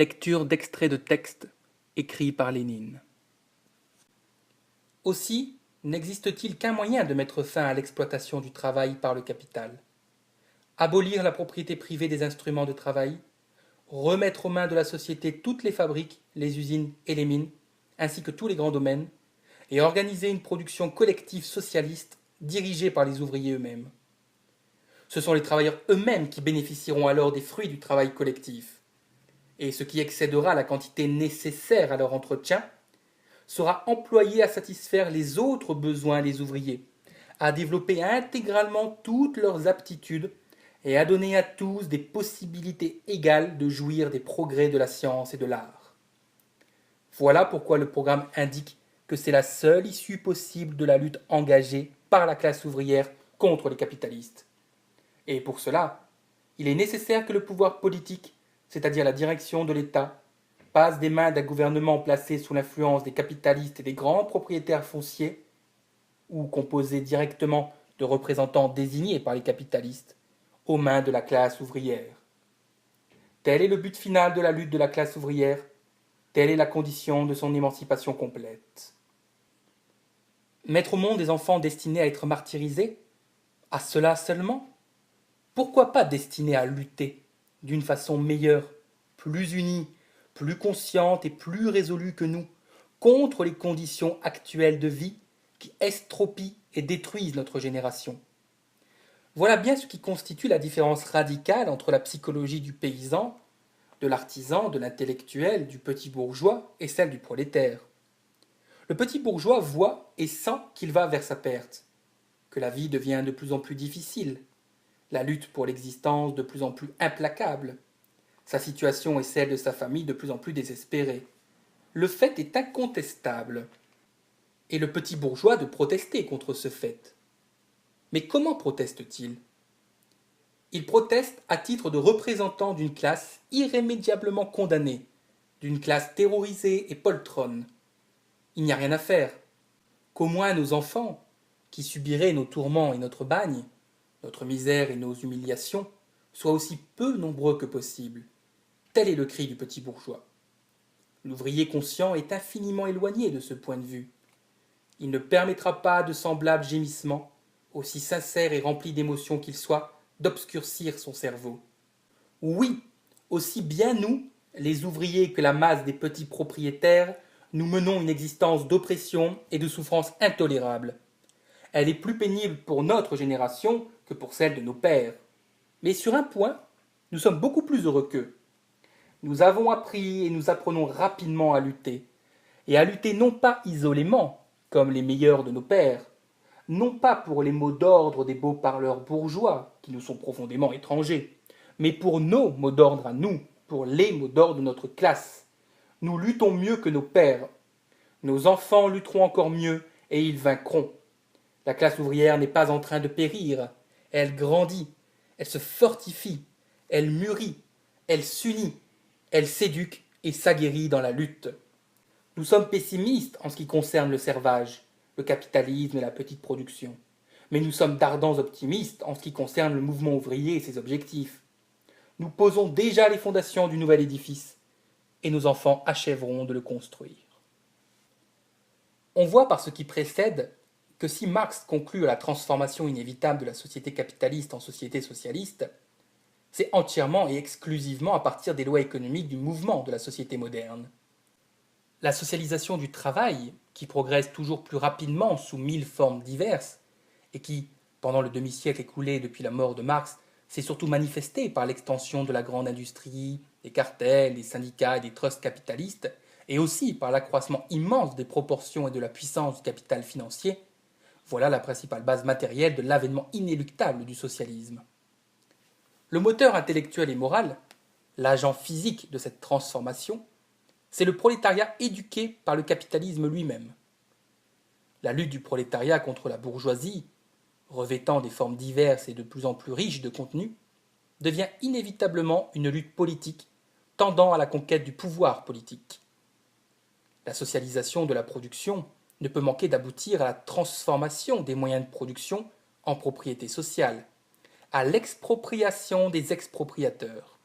Lecture d'extraits de textes écrits par Lénine. Aussi, n'existe-t-il qu'un moyen de mettre fin à l'exploitation du travail par le capital? Abolir la propriété privée des instruments de travail, remettre aux mains de la société toutes les fabriques, les usines et les mines, ainsi que tous les grands domaines, et organiser une production collective socialiste dirigée par les ouvriers eux-mêmes. Ce sont les travailleurs eux-mêmes qui bénéficieront alors des fruits du travail collectif. Et ce qui excédera la quantité nécessaire à leur entretien sera employé à satisfaire les autres besoins des ouvriers, à développer intégralement toutes leurs aptitudes et à donner à tous des possibilités égales de jouir des progrès de la science et de l'art. Voilà pourquoi le programme indique que c'est la seule issue possible de la lutte engagée par la classe ouvrière contre les capitalistes. Et pour cela, il est nécessaire que le pouvoir politique, c'est-à-dire la direction de l'État, passe des mains d'un gouvernement placé sous l'influence des capitalistes et des grands propriétaires fonciers, ou composé directement de représentants désignés par les capitalistes, aux mains de la classe ouvrière. Tel est le but final de la lutte de la classe ouvrière, telle est la condition de son émancipation complète. Mettre au monde des enfants destinés à être martyrisés? À cela seulement? Pourquoi pas destinés à lutter d'une façon meilleure, plus unie, plus consciente et plus résolue que nous, contre les conditions actuelles de vie qui estropient et détruisent notre génération? Voilà bien ce qui constitue la différence radicale entre la psychologie du paysan, de l'artisan, de l'intellectuel, du petit bourgeois et celle du prolétaire. Le petit bourgeois voit et sent qu'il va vers sa perte, que la vie devient de plus en plus difficile, la lutte pour l'existence de plus en plus implacable, sa situation et celle de sa famille de plus en plus désespérée. Le fait est incontestable, et le petit bourgeois de protester contre ce fait. Mais comment proteste-t-il? Il proteste à titre de représentant d'une classe irrémédiablement condamnée, d'une classe terrorisée et poltronne. Il n'y a rien à faire. Qu'au moins nos enfants, qui subiraient nos tourments et notre bagne, notre misère et nos humiliations, soient aussi peu nombreux que possible. Tel est le cri du petit bourgeois. L'ouvrier conscient est infiniment éloigné de ce point de vue. Il ne permettra pas de semblables gémissements, aussi sincères et remplis d'émotions qu'ils soient, d'obscurcir son cerveau. Oui, aussi bien nous, les ouvriers, que la masse des petits propriétaires, nous menons une existence d'oppression et de souffrance intolérable. Elle est plus pénible pour notre génération que pour celle de nos pères. Mais sur un point, nous sommes beaucoup plus heureux qu'eux. Nous avons appris et nous apprenons rapidement à lutter. Et à lutter non pas isolément, comme les meilleurs de nos pères, non pas pour les mots d'ordre des beaux parleurs bourgeois, qui nous sont profondément étrangers, mais pour nos mots d'ordre à nous, pour les mots d'ordre de notre classe. Nous luttons mieux que nos pères. Nos enfants lutteront encore mieux et ils vaincront. La classe ouvrière n'est pas en train de périr. Elle grandit, elle se fortifie, elle mûrit, elle s'unit, elle s'éduque et s'aguerrit dans la lutte. Nous sommes pessimistes en ce qui concerne le servage, le capitalisme et la petite production. Mais nous sommes d'ardents optimistes en ce qui concerne le mouvement ouvrier et ses objectifs. Nous posons déjà les fondations du nouvel édifice, et nos enfants achèveront de le construire. On voit par ce qui précède que si Marx conclut à la transformation inévitable de la société capitaliste en société socialiste, c'est entièrement et exclusivement à partir des lois économiques du mouvement de la société moderne. La socialisation du travail, qui progresse toujours plus rapidement sous 1000 formes diverses, et qui, pendant le demi-siècle écoulé depuis la mort de Marx, s'est surtout manifestée par l'extension de la grande industrie, des cartels, des syndicats et des trusts capitalistes, et aussi par l'accroissement immense des proportions et de la puissance du capital financier, voilà la principale base matérielle de l'avènement inéluctable du socialisme. Le moteur intellectuel et moral, l'agent physique de cette transformation, c'est le prolétariat éduqué par le capitalisme lui-même. La lutte du prolétariat contre la bourgeoisie, revêtant des formes diverses et de plus en plus riches de contenu, devient inévitablement une lutte politique tendant à la conquête du pouvoir politique. La socialisation de la production ne peut manquer d'aboutir à la transformation des moyens de production en propriété sociale, à l'expropriation des expropriateurs.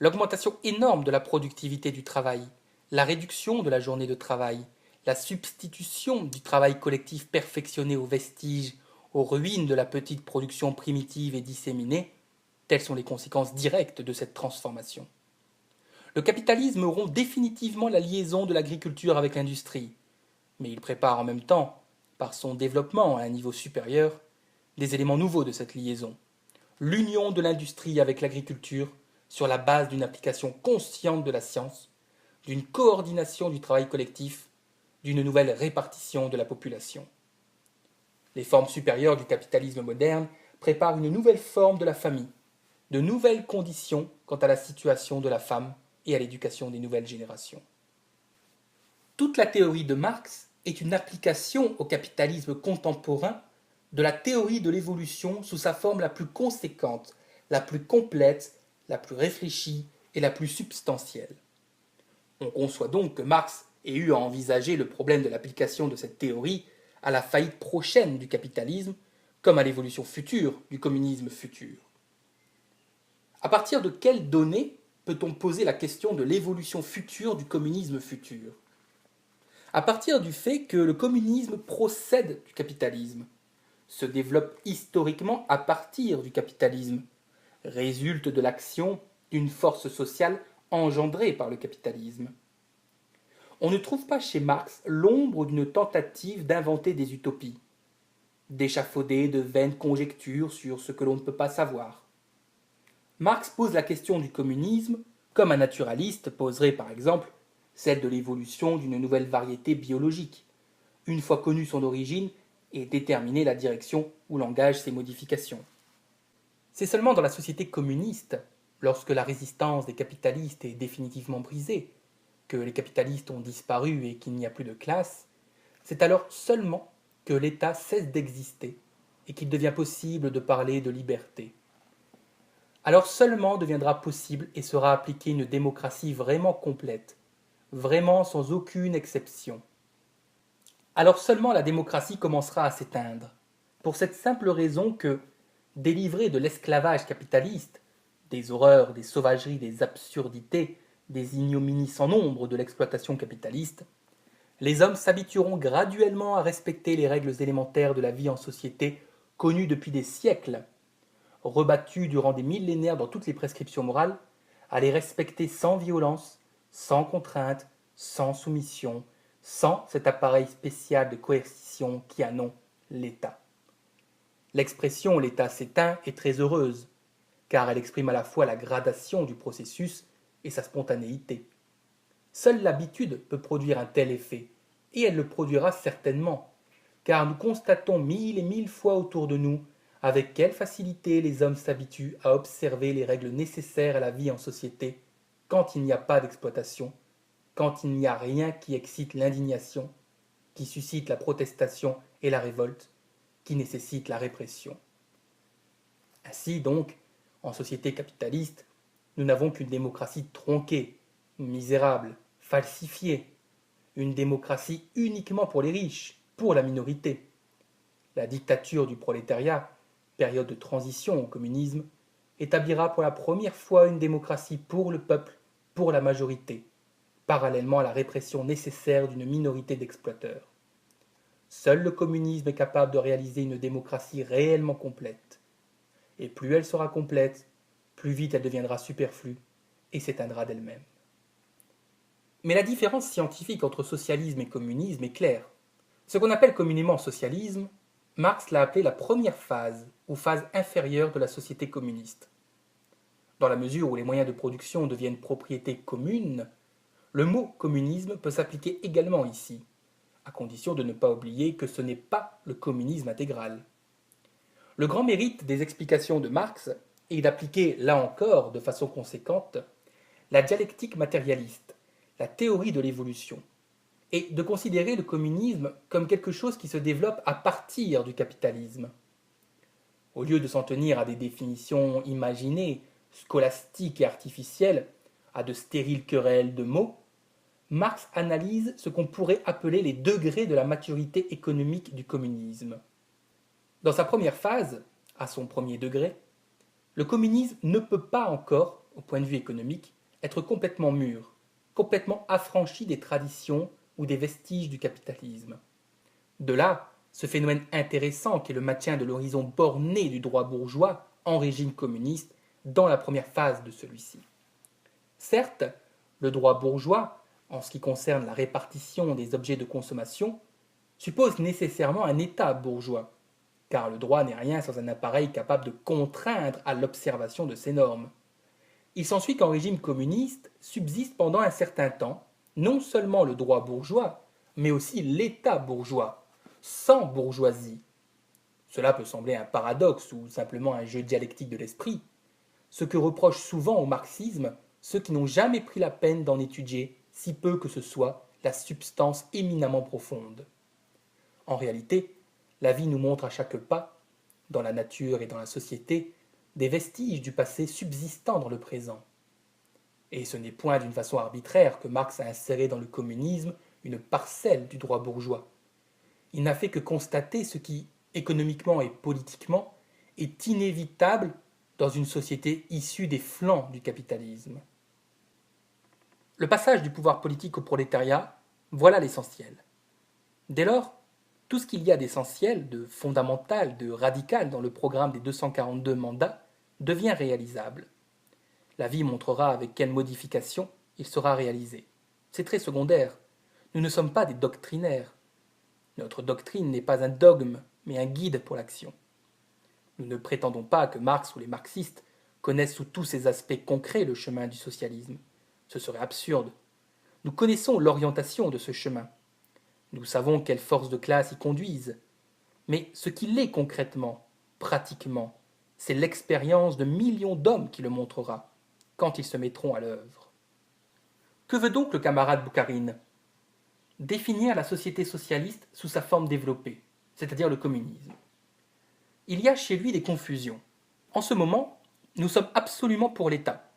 L'augmentation énorme de la productivité du travail, la réduction de la journée de travail, la substitution du travail collectif perfectionné aux vestiges, aux ruines de la petite production primitive et disséminée, telles sont les conséquences directes de cette transformation. Le capitalisme rompt définitivement la liaison de l'agriculture avec l'industrie, mais il prépare en même temps, par son développement à un niveau supérieur, des éléments nouveaux de cette liaison. L'union de l'industrie avec l'agriculture sur la base d'une application consciente de la science, d'une coordination du travail collectif, d'une nouvelle répartition de la population. Les formes supérieures du capitalisme moderne préparent une nouvelle forme de la famille, de nouvelles conditions quant à la situation de la femme et à l'éducation des nouvelles générations. Toute la théorie de Marx est une application au capitalisme contemporain de la théorie de l'évolution sous sa forme la plus conséquente, la plus complète, la plus réfléchie et la plus substantielle. On conçoit donc que Marx ait eu à envisager le problème de l'application de cette théorie à la faillite prochaine du capitalisme comme à l'évolution future du communisme futur. À partir de quelles données peut-on poser la question de l'évolution future du communisme futur? À partir du fait que le communisme procède du capitalisme, se développe historiquement à partir du capitalisme, résulte de l'action d'une force sociale engendrée par le capitalisme. On ne trouve pas chez Marx l'ombre d'une tentative d'inventer des utopies, d'échafauder de vaines conjectures sur ce que l'on ne peut pas savoir. Marx pose la question du communisme comme un naturaliste poserait par exemple celle de l'évolution d'une nouvelle variété biologique, une fois connue son origine et déterminer la direction où l'engagent ces modifications. C'est seulement dans la société communiste, lorsque la résistance des capitalistes est définitivement brisée, que les capitalistes ont disparu et qu'il n'y a plus de classe, c'est alors seulement que l'État cesse d'exister et qu'il devient possible de parler de liberté. Alors seulement deviendra possible et sera appliquée une démocratie vraiment complète, vraiment sans aucune exception. Alors seulement la démocratie commencera à s'éteindre, pour cette simple raison que, délivrés de l'esclavage capitaliste, des horreurs, des sauvageries, des absurdités, des ignominies sans nombre de l'exploitation capitaliste, les hommes s'habitueront graduellement à respecter les règles élémentaires de la vie en société connues depuis des siècles, rebattues durant des millénaires dans toutes les prescriptions morales, à les respecter sans violence, sans contrainte, sans soumission, sans cet appareil spécial de coercition qui a nom l'État. L'expression l'État s'éteint est très heureuse, car elle exprime à la fois la gradation du processus et sa spontanéité. Seule l'habitude peut produire un tel effet, et elle le produira certainement, car nous constatons mille et mille fois autour de nous avec quelle facilité les hommes s'habituent à observer les règles nécessaires à la vie en société quand il n'y a pas d'exploitation, quand il n'y a rien qui excite l'indignation, qui suscite la protestation et la révolte, qui nécessite la répression. Ainsi donc, en société capitaliste, nous n'avons qu'une démocratie tronquée, misérable, falsifiée, une démocratie uniquement pour les riches, pour la minorité. La dictature du prolétariat, période de transition au communisme, établira pour la première fois une démocratie pour le peuple, pour la majorité, parallèlement à la répression nécessaire d'une minorité d'exploiteurs. Seul le communisme est capable de réaliser une démocratie réellement complète. Et plus elle sera complète, plus vite elle deviendra superflue et s'éteindra d'elle-même. Mais la différence scientifique entre socialisme et communisme est claire. Ce qu'on appelle communément socialisme, Marx l'a appelé la première phase, ou phase inférieure de la société communiste. Dans la mesure où les moyens de production deviennent propriété commune, le mot communisme peut s'appliquer également ici, à condition de ne pas oublier que ce n'est pas le communisme intégral. Le grand mérite des explications de Marx est d'appliquer, là encore, de façon conséquente, la dialectique matérialiste, la théorie de l'évolution, et de considérer le communisme comme quelque chose qui se développe à partir du capitalisme. Au lieu de s'en tenir à des définitions imaginées, scolastiques et artificielles, à de stériles querelles de mots, Marx analyse ce qu'on pourrait appeler les degrés de la maturité économique du communisme. Dans sa première phase, à son premier degré, le communisme ne peut pas encore au point de vue économique, être complètement mûr, complètement affranchi des traditions ou des vestiges du capitalisme. De là, ce phénomène intéressant qu'est le maintien de l'horizon borné du droit bourgeois en régime communiste dans la première phase de celui-ci. Certes, le droit bourgeois, en ce qui concerne la répartition des objets de consommation, suppose nécessairement un État bourgeois, car le droit n'est rien sans un appareil capable de contraindre à l'observation de ces normes. Il s'ensuit qu'en régime communiste subsiste pendant un certain temps non seulement le droit bourgeois, mais aussi l'État bourgeois, sans bourgeoisie. Cela peut sembler un paradoxe ou simplement un jeu dialectique de l'esprit, ce que reprochent souvent au marxisme ceux qui n'ont jamais pris la peine d'en étudier, si peu que ce soit, la substance éminemment profonde. En réalité, la vie nous montre à chaque pas, dans la nature et dans la société, des vestiges du passé subsistant dans le présent. Et ce n'est point d'une façon arbitraire que Marx a inséré dans le communisme une parcelle du droit bourgeois. Il n'a fait que constater ce qui, économiquement et politiquement, est inévitable dans une société issue des flancs du capitalisme. Le passage du pouvoir politique au prolétariat, voilà l'essentiel. Dès lors, tout ce qu'il y a d'essentiel, de fondamental, de radical dans le programme des 242 mandats devient réalisable. La vie montrera avec quelles modifications il sera réalisé. C'est très secondaire. Nous ne sommes pas des doctrinaires. Notre doctrine n'est pas un dogme, mais un guide pour l'action. Nous ne prétendons pas que Marx ou les marxistes connaissent sous tous ses aspects concrets le chemin du socialisme. Ce serait absurde. Nous connaissons l'orientation de ce chemin. Nous savons quelles forces de classe y conduisent. Mais ce qu'il est concrètement, pratiquement, c'est l'expérience de millions d'hommes qui le montrera, quand ils se mettront à l'œuvre. Que veut donc le camarade Boukharine ? Définir la société socialiste sous sa forme développée, c'est-à-dire le communisme. Il y a chez lui des confusions. En ce moment, nous sommes absolument pour l'État.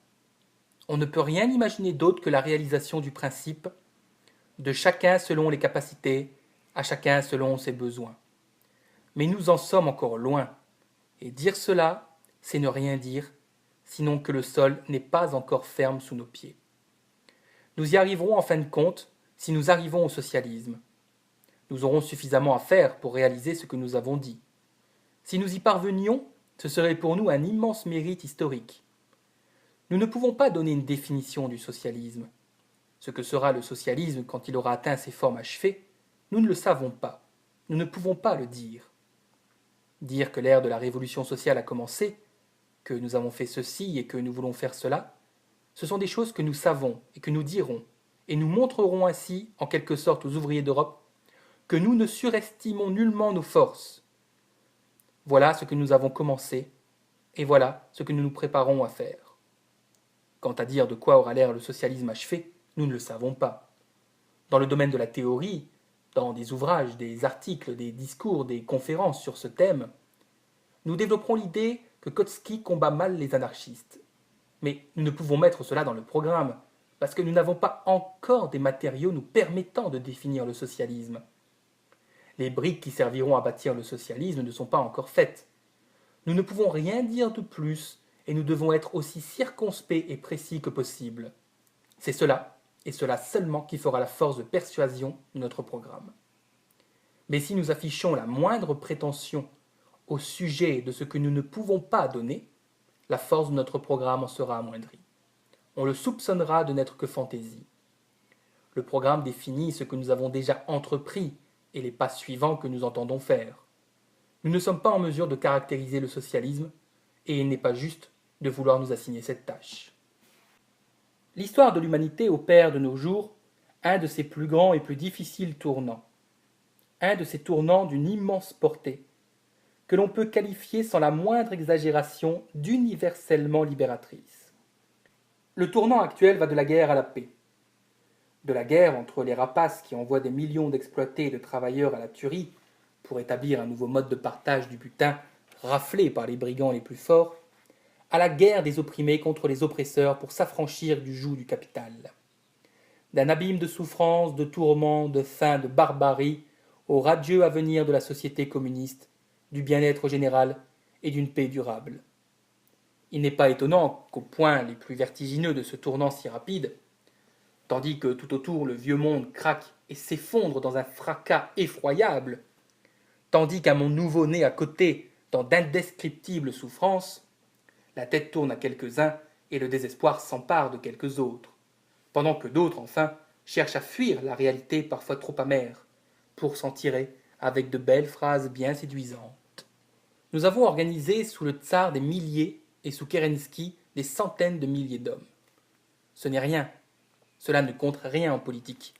On ne peut rien imaginer d'autre que la réalisation du principe de chacun selon les capacités, à chacun selon ses besoins. Mais nous en sommes encore loin, et dire cela, c'est ne rien dire, sinon que le sol n'est pas encore ferme sous nos pieds. Nous y arriverons en fin de compte si nous arrivons au socialisme. Nous aurons suffisamment à faire pour réaliser ce que nous avons dit. Si nous y parvenions, ce serait pour nous un immense mérite historique. Nous ne pouvons pas donner une définition du socialisme. Ce que sera le socialisme quand il aura atteint ses formes achevées, nous ne le savons pas. Nous ne pouvons pas le dire. Dire que l'ère de la révolution sociale a commencé, que nous avons fait ceci et que nous voulons faire cela, ce sont des choses que nous savons et que nous dirons, et nous montrerons ainsi, en quelque sorte aux ouvriers d'Europe, que nous ne surestimons nullement nos forces. Voilà ce que nous avons commencé, et voilà ce que nous nous préparons à faire. Quant à dire de quoi aura l'air le socialisme achevé, nous ne le savons pas. Dans le domaine de la théorie, dans des ouvrages, des articles, des discours, des conférences sur ce thème, nous développerons l'idée que Kautsky combat mal les anarchistes. Mais nous ne pouvons mettre cela dans le programme, parce que nous n'avons pas encore des matériaux nous permettant de définir le socialisme. Les briques qui serviront à bâtir le socialisme ne sont pas encore faites. Nous ne pouvons rien dire de plus, et nous devons être aussi circonspects et précis que possible. C'est cela, et cela seulement, qui fera la force de persuasion de notre programme. Mais si nous affichons la moindre prétention au sujet de ce que nous ne pouvons pas donner, la force de notre programme en sera amoindrie. On le soupçonnera de n'être que fantaisie. Le programme définit ce que nous avons déjà entrepris et les pas suivants que nous entendons faire. Nous ne sommes pas en mesure de caractériser le socialisme, et il n'est pas juste de vouloir nous assigner cette tâche. L'histoire de l'humanité opère de nos jours un de ses plus grands et plus difficiles tournants, un de ces tournants d'une immense portée, que l'on peut qualifier sans la moindre exagération d'universellement libératrice. Le tournant actuel va de la guerre à la paix. De la guerre entre les rapaces qui envoient des millions d'exploités et de travailleurs à la tuerie pour établir un nouveau mode de partage du butin raflé par les brigands les plus forts, à la guerre des opprimés contre les oppresseurs pour s'affranchir du joug du capital. D'un abîme de souffrance, de tourments, de faim, de barbarie, au radieux avenir de la société communiste, du bien-être général et d'une paix durable. Il n'est pas étonnant qu'aux points les plus vertigineux de ce tournant si rapide, tandis que tout autour le vieux monde craque et s'effondre dans un fracas effroyable, tandis qu'un monde nouveau naît à côté dans d'indescriptibles souffrances, la tête tourne à quelques-uns et le désespoir s'empare de quelques autres, pendant que d'autres, enfin, cherchent à fuir la réalité parfois trop amère, pour s'en tirer avec de belles phrases bien séduisantes. Nous avons organisé sous le tsar des milliers et sous Kerensky des centaines de milliers d'hommes. Ce n'est rien, cela ne compte rien en politique.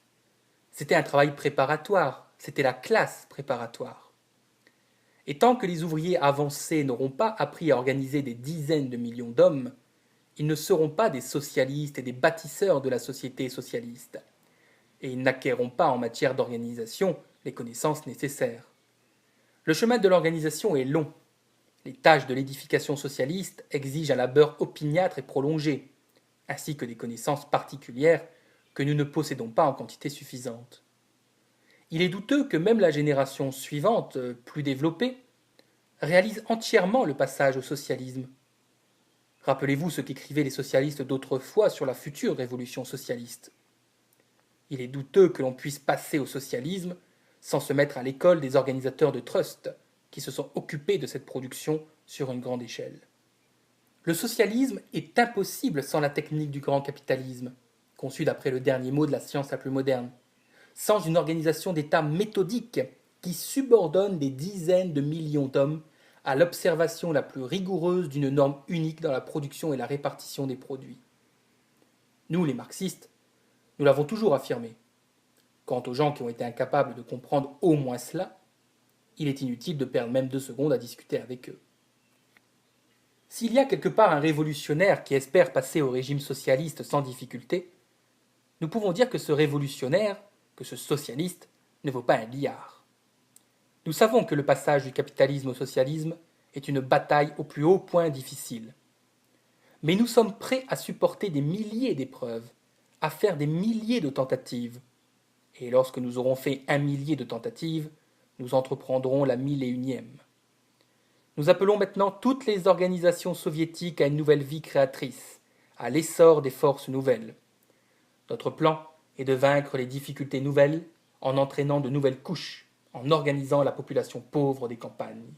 C'était un travail préparatoire, c'était la classe préparatoire. Et tant que les ouvriers avancés n'auront pas appris à organiser des dizaines de millions d'hommes, ils ne seront pas des socialistes et des bâtisseurs de la société socialiste, et ils n'acquerront pas en matière d'organisation les connaissances nécessaires. Le chemin de l'organisation est long. Les tâches de l'édification socialiste exigent un labeur opiniâtre et prolongé, ainsi que des connaissances particulières que nous ne possédons pas en quantité suffisante. Il est douteux que même la génération suivante, plus développée, réalise entièrement le passage au socialisme. Rappelez-vous ce qu'écrivaient les socialistes d'autrefois sur la future révolution socialiste. Il est douteux que l'on puisse passer au socialisme sans se mettre à l'école des organisateurs de trust qui se sont occupés de cette production sur une grande échelle. Le socialisme est impossible sans la technique du grand capitalisme, conçue d'après le dernier mot de la science la plus moderne, sans une organisation d'État méthodique qui subordonne des dizaines de millions d'hommes à l'observation la plus rigoureuse d'une norme unique dans la production et la répartition des produits. Nous, les marxistes, nous l'avons toujours affirmé. Quant aux gens qui ont été incapables de comprendre au moins cela, il est inutile de perdre même 2 secondes à discuter avec eux. S'il y a quelque part un révolutionnaire qui espère passer au régime socialiste sans difficulté, nous pouvons dire que ce révolutionnaire, que ce socialiste, ne vaut pas un liard. Nous savons que le passage du capitalisme au socialisme est une bataille au plus haut point difficile. Mais nous sommes prêts à supporter des milliers d'épreuves, à faire des milliers de tentatives. Et lorsque nous aurons fait 1 millier de tentatives, nous entreprendrons la 1001e. Nous appelons maintenant toutes les organisations soviétiques à une nouvelle vie créatrice, à l'essor des forces nouvelles. Notre plan est de vaincre les difficultés nouvelles en entraînant de nouvelles couches, en organisant la population pauvre des campagnes.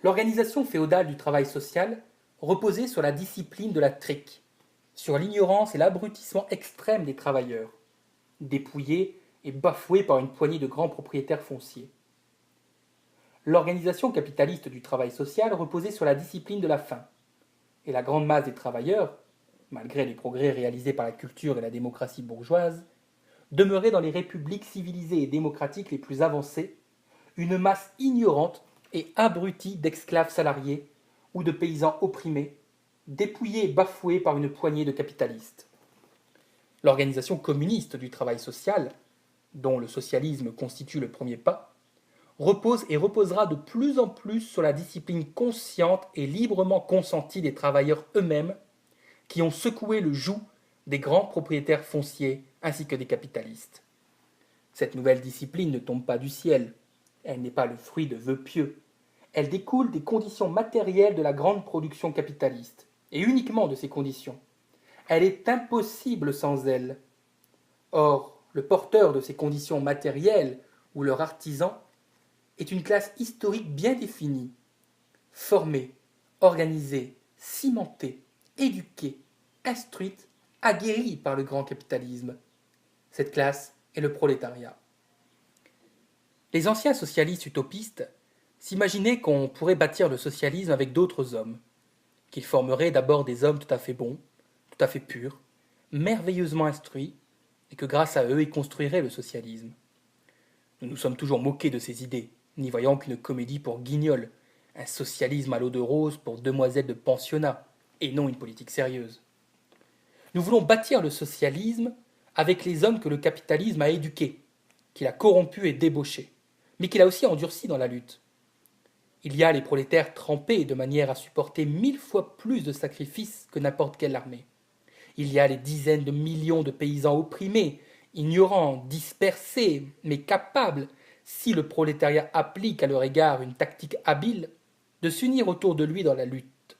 L'organisation féodale du travail social reposait sur la discipline de la trique, sur l'ignorance et l'abrutissement extrême des travailleurs, dépouillés et bafoués par une poignée de grands propriétaires fonciers. L'organisation capitaliste du travail social reposait sur la discipline de la faim, et la grande masse des travailleurs, malgré les progrès réalisés par la culture et la démocratie bourgeoise, demeurait dans les républiques civilisées et démocratiques les plus avancées, une masse ignorante et abrutie d'esclaves salariés ou de paysans opprimés, dépouillés et bafoués par une poignée de capitalistes. L'organisation communiste du travail social, dont le socialisme constitue le premier pas, repose et reposera de plus en plus sur la discipline consciente et librement consentie des travailleurs eux-mêmes qui ont secoué le joug des grands propriétaires fonciers ainsi que des capitalistes. Cette nouvelle discipline ne tombe pas du ciel, elle n'est pas le fruit de vœux pieux, elle découle des conditions matérielles de la grande production capitaliste, et uniquement de ces conditions. Elle est impossible sans elle. Or, le porteur de ces conditions matérielles, ou leur artisan, est une classe historique bien définie, formée, organisée, cimentée, éduquée, instruite, aguerrie par le grand capitalisme. Cette classe est le prolétariat. Les anciens socialistes utopistes s'imaginaient qu'on pourrait bâtir le socialisme avec d'autres hommes, qu'ils formeraient d'abord des hommes tout à fait bons, tout à fait purs, merveilleusement instruits, et que grâce à eux ils construiraient le socialisme. Nous nous sommes toujours moqués de ces idées, n'y voyant qu'une comédie pour guignols, un socialisme à l'eau de rose pour demoiselles de pensionnat, et non une politique sérieuse. Nous voulons bâtir le socialisme avec les hommes que le capitalisme a éduqués, qu'il a corrompus et débauchés, mais qu'il a aussi endurcis dans la lutte. Il y a les prolétaires trempés de manière à supporter 1000 fois plus de sacrifices que n'importe quelle armée. Il y a les dizaines de millions de paysans opprimés, ignorants, dispersés, mais capables, si le prolétariat applique à leur égard une tactique habile, de s'unir autour de lui dans la lutte.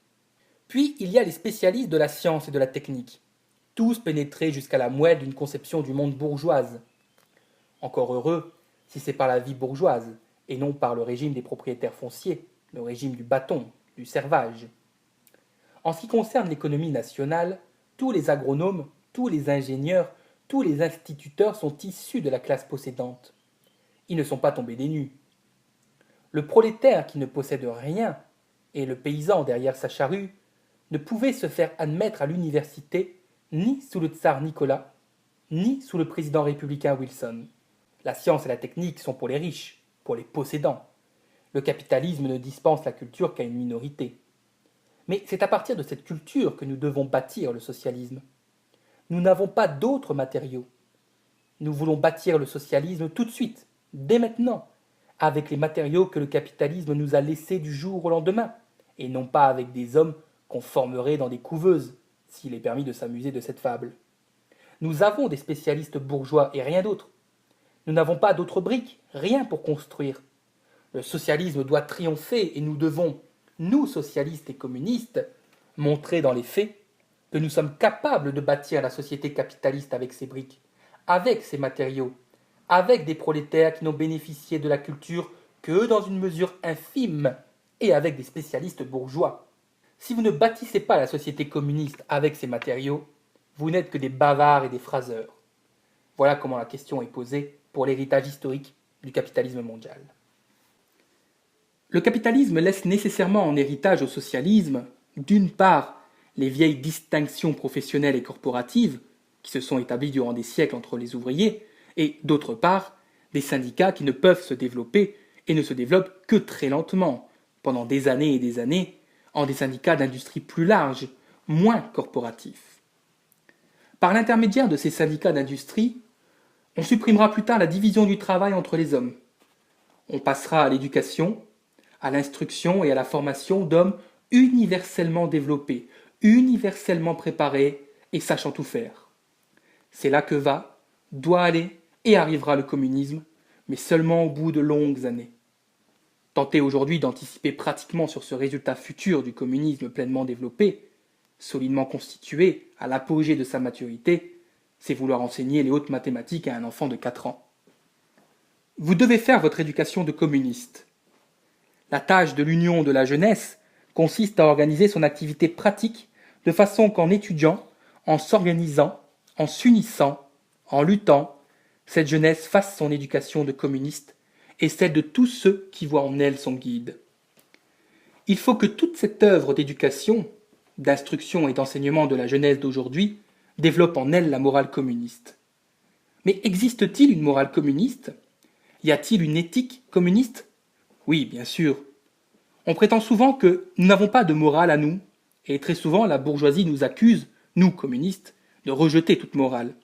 Puis il y a les spécialistes de la science et de la technique, tous pénétrés jusqu'à la moelle d'une conception du monde bourgeoise. Encore heureux si c'est par la vie bourgeoise, et non par le régime des propriétaires fonciers, le régime du bâton, du servage. En ce qui concerne l'économie nationale, tous les agronomes, tous les ingénieurs, tous les instituteurs sont issus de la classe possédante. Ils ne sont pas tombés des nues. Le prolétaire qui ne possède rien, et le paysan derrière sa charrue, ne pouvaient se faire admettre à l'université ni sous le tsar Nicolas, ni sous le président républicain Wilson. La science et la technique sont pour les riches, pour les possédants. Le capitalisme ne dispense la culture qu'à une minorité. Mais c'est à partir de cette culture que nous devons bâtir le socialisme. Nous n'avons pas d'autres matériaux. Nous voulons bâtir le socialisme tout de suite, dès maintenant, avec les matériaux que le capitalisme nous a laissés du jour au lendemain, et non pas avec des hommes qu'on formerait dans des couveuses, s'il est permis de s'amuser de cette fable. Nous avons des spécialistes bourgeois et rien d'autre. Nous n'avons pas d'autres briques, rien pour construire. Le socialisme doit triompher et nous devons, nous socialistes et communistes, montrer dans les faits que nous sommes capables de bâtir la société capitaliste avec ses briques, avec ses matériaux, avec des prolétaires qui n'ont bénéficié de la culture que dans une mesure infime et avec des spécialistes bourgeois. Si vous ne bâtissez pas la société communiste avec ses matériaux, vous n'êtes que des bavards et des phraseurs. Voilà comment la question est posée pour l'héritage historique du capitalisme mondial. Le capitalisme laisse nécessairement en héritage au socialisme, d'une part, les vieilles distinctions professionnelles et corporatives qui se sont établies durant des siècles entre les ouvriers, et d'autre part, des syndicats qui ne peuvent se développer et ne se développent que très lentement, pendant des années et des années, en des syndicats d'industrie plus larges, moins corporatifs. Par l'intermédiaire de ces syndicats d'industrie, on supprimera plus tard la division du travail entre les hommes. On passera à l'éducation, à l'instruction et à la formation d'hommes universellement développés, universellement préparés et sachant tout faire. C'est là que va, doit aller et arrivera le communisme, mais seulement au bout de longues années. Tenter aujourd'hui d'anticiper pratiquement sur ce résultat futur du communisme pleinement développé, solidement constitué à l'apogée de sa maturité, c'est vouloir enseigner les hautes mathématiques à un enfant de 4 ans. Vous devez faire votre éducation de communiste. La tâche de l'union de la jeunesse consiste à organiser son activité pratique de façon qu'en étudiant, en s'organisant, en s'unissant, en luttant, cette jeunesse fasse son éducation de communiste et celle de tous ceux qui voient en elle son guide. Il faut que toute cette œuvre d'éducation, d'instruction et d'enseignement de la jeunesse d'aujourd'hui développe en elle la morale communiste. Mais existe-t-il une morale communiste? Y a-t-il une éthique communiste? Oui, bien sûr. On prétend souvent que nous n'avons pas de morale à nous, et très souvent la bourgeoisie nous accuse, nous communistes, de rejeter toute morale.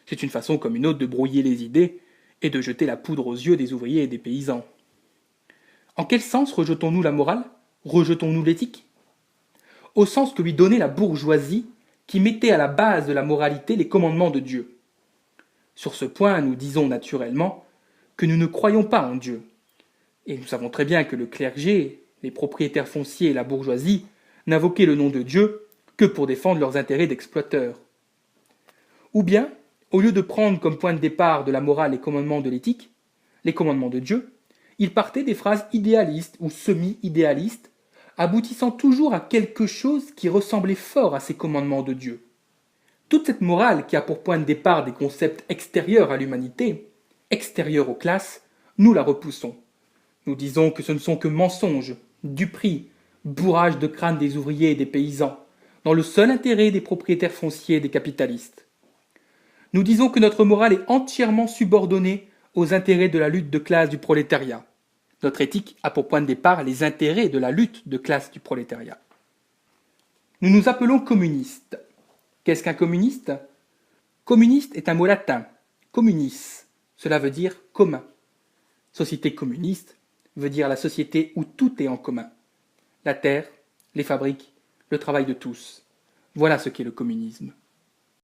C'est une façon comme une autre de brouiller les idées et de jeter la poudre aux yeux des ouvriers et des paysans. En quel sens rejetons-nous la morale? Rejetons-nous l'éthique? Au sens que lui donnait la bourgeoisie qui mettait à la base de la moralité les commandements de Dieu. Sur ce point, nous disons naturellement que nous ne croyons pas en Dieu. Et nous savons très bien que le clergé, les propriétaires fonciers et la bourgeoisie n'invoquaient le nom de Dieu que pour défendre leurs intérêts d'exploiteurs. Ou bien, au lieu de prendre comme point de départ de la morale les commandements de l'éthique, les commandements de Dieu, ils partaient des phrases idéalistes ou semi-idéalistes, aboutissant toujours à quelque chose qui ressemblait fort à ces commandements de Dieu. Toute cette morale qui a pour point de départ des concepts extérieurs à l'humanité, extérieurs aux classes, nous la repoussons. Nous disons que ce ne sont que mensonges, duperies, bourrages de crâne des ouvriers et des paysans, dans le seul intérêt des propriétaires fonciers et des capitalistes. Nous disons que notre morale est entièrement subordonnée aux intérêts de la lutte de classe du prolétariat. Notre éthique a pour point de départ les intérêts de la lutte de classe du prolétariat. Nous nous appelons communistes. Qu'est-ce qu'un communiste? Communiste est un mot latin, communis, cela veut dire commun. Société communiste veut dire la société où tout est en commun. La terre, les fabriques, le travail de tous. Voilà ce qu'est le communisme.